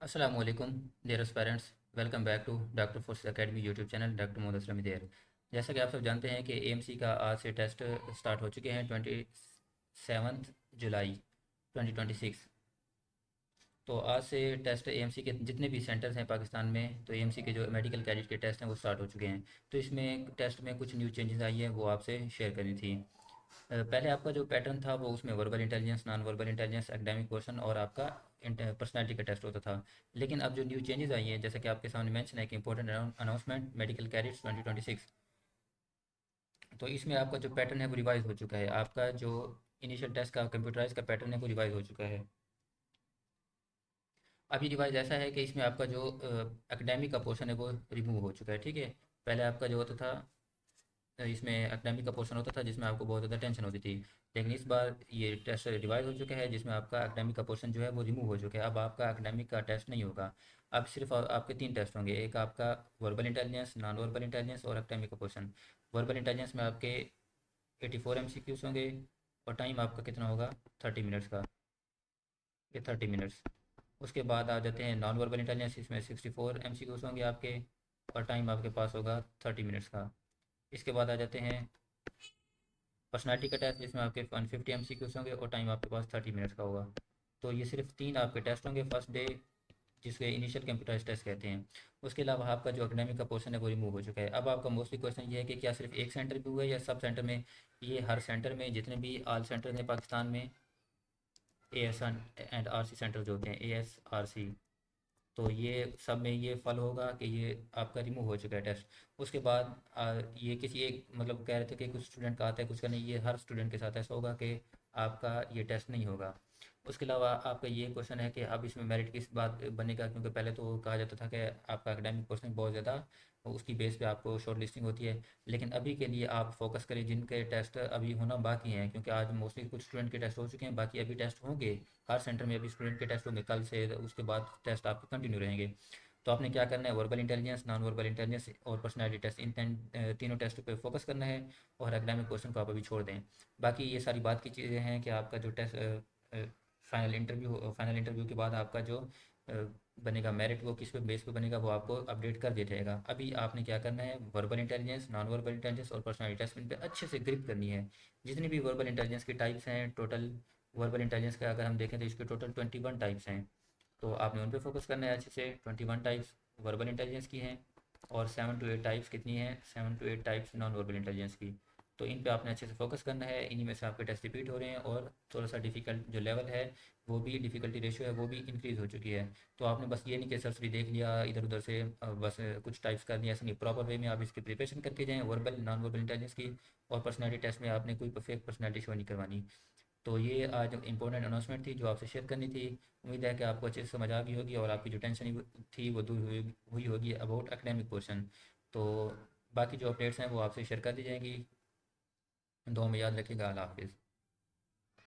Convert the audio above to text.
अस्सलाम वालेकुम dear parents. Welcome back to doctor force academy YouTube channel doctor Mohammad Aslam देर। जैसा कि आप सब जानते हैं कि एएमसी का आज से टेस्ट स्टार्ट हो चुके हैं 27 जुलाई 2026। तो आज से टेस्ट एएमसी के जितने भी सेंटर्स हैं पाकिस्तान में, तो एएमसी के जो मेडिकल कैडेट के टेस्ट हैं वो स्टार्ट हो चुके हैं। तो इसमें टेस्ट में कुछ न्यू चेंजेस आई हैं, वो आपसे शेयर करनी थी। पहले आपका जो पैटर्न था वो उसमें verbal intelligence, non verbal intelligence, academic portion और आपका पर्सनालिटी का टेस्ट होता था। लेकिन अब जो न्यू चेंजेस आई हैं, जैसे कि आपके सामने मेंशन है कि इंपॉर्टेंट अनाउंसमेंट मेडिकल कैडेट्स 2026। तो इसमें आपका जो पैटर्न है वो रिवाइज हो चुका है। आपका जो इनिशियल टेस्ट का कंप्यूटराइज का पैटर्न है वो रिवाइज हो चुका है। अभी रिवाइज ऐसा है कि इसमें आपका जो एकेडमिक का पोर्शन है वो रिमूव हो चुका है। ठीक है। पहले आपका जो होता था, इसमें एकेडमिक का पोर्शन होता था जिसमें आपको बहुत ज़्यादा टेंशन होती थी। लेकिन इस बार ये टेस्ट रिवाइज हो चुका है जिसमें आपका एकेडमिक का पोर्शन जो है वो रिमूव हो चुका है। अब आपका एकेडमिक का टेस्ट नहीं होगा। अब सिर्फ आपके तीन टेस्ट होंगे, एक आपका verbal intelligence, non verbal intelligence और एकेडमिक का पोर्शन। वर्बल इंटेलिजेंस में आपके 84 MCQs होंगे और टाइम आपका कितना होगा, 30 मिनट्स का। ये 30 मिनट्स। उसके बाद आ जाते हैं नॉन वर्बल इंटेलिजेंस, इसमें 64 MCQs होंगे आपके और टाइम आपके पास होगा 30 मिनट्स का। इसके बाद आ जाते हैं पर्सनालिटी का टेस्ट, जिसमें आपके 150 MCQs होंगे और टाइम आपके पास 30 मिनट्स का होगा। तो ये सिर्फ तीन आपके टेस्ट होंगे फर्स्ट डे, जिसके इनिशियल कंप्यूटराइज टेस्ट कहते हैं। उसके अलावा आपका जो एकेडमिक का पोर्शन है वो रिमूव हो चुका है। अब आपका मोस्टली क्वेश्चन ये है कि क्या सिर्फ एक सेंटर पे हुआ है या सब सेंटर में। ये हर सेंटर में, जितने भी ऑल सेंटर हैं पाकिस्तान में, AS&RC सेंटर जो होते हैं, ASRC, तो ये सब में ये फल होगा कि ये आपका रिमूव हो चुका है टेस्ट। उसके बाद ये किसी एक मतलब कह रहे थे कि कुछ स्टूडेंट का आता है कुछ का नहीं, ये हर स्टूडेंट के साथ ऐसा होगा कि आपका ये टेस्ट नहीं होगा। उसके अलावा आपका ये क्वेश्चन है कि अब इसमें मेरिट किस बात बनेगा, क्योंकि पहले तो कहा जाता था कि आपका एकेडमिक क्वेश्चन बहुत ज़्यादा, उसकी बेस पे आपको शॉर्ट लिस्टिंग होती है। लेकिन अभी के लिए आप फोकस करें जिनके टेस्ट अभी होना बाकी हैं, क्योंकि आज मोस्टली कुछ स्टूडेंट के टेस्ट हो चुके हैं, बाकी अभी टेस्ट होंगे। हर सेंटर में अभी स्टूडेंट के टेस्ट होंगे कल से, उसके बाद टेस्ट आपके कंटिन्यू रहेंगे। तो आपने क्या करना है, verbal intelligence, non verbal intelligence और पर्सनालिटी टेस्ट, इन तीनों टेस्ट पे फोकस करना है। और एकेडमिक क्वेश्चन को आप अभी छोड़ दें। बाकी ये सारी बात की चीज़ें हैं कि आपका जो टेस्ट फाइनल इंटरव्यू के बाद आपका जो अ, बनेगा मेरिट, वो किस पे बेस पे बनेगा वो आपको अपडेट कर दिया जाएगा। अभी आपने क्या करना है, verbal intelligence, non verbal intelligence और पर्सनालिटी टेस्ट, इन पे अच्छे से ग्रिप करनी है। जितनी भी वर्बल इंटेलिजेंस की टाइप्स हैं टोटल, वर्बल इंटेलिजेंस का अगर हम देखें तो इसके टोटल 21 टाइप्स हैं। तो आपने उन पे फोकस करना है अच्छे से। 21 टाइप्स वर्बल इंटेलिजेंस की हैं और 7 to 8 टाइप्स कितनी हैं, 7 to 8 types non verbal intelligence की। तो इन पे आपने अच्छे से फोकस करना है। इन्हीं में से आपके टेस्ट रिपीट हो रहे हैं और थोड़ा सा डिफिकल्ट जो लेवल है, वो भी डिफ़िकल्टी रेशियो है वो भी इंक्रीज़ हो चुकी है। तो आपने बस ये नहीं कि सरसरी देख लिया इधर उधर से, बस कुछ टाइप्स कर दिया, ऐसा नहीं। प्रॉपर वे में आप इसकी प्रिपरेशन करके जाएँ वर्बल नॉन वर्बल इंटेलिजेंस की। और पर्सनैलिटी टेस्ट में आपने कोई फेक पर्सनैलिटी शो नहीं करवानी। तो ये आज इंपॉर्टेंट अनाउंसमेंट थी जो आपसे शेयर करनी थी। उम्मीद है कि आपको अच्छे से समझ आ गई होगी और आपकी जो टेंशन थी वो दूर हुई होगी अबाउट एकेडमिक पोर्शन। तो बाकी जो अपडेट्स हैं वो आपसे शेयर कर दी जाएंगी। दुआ में याद रखिएगा। अल्लाह हाफिज़।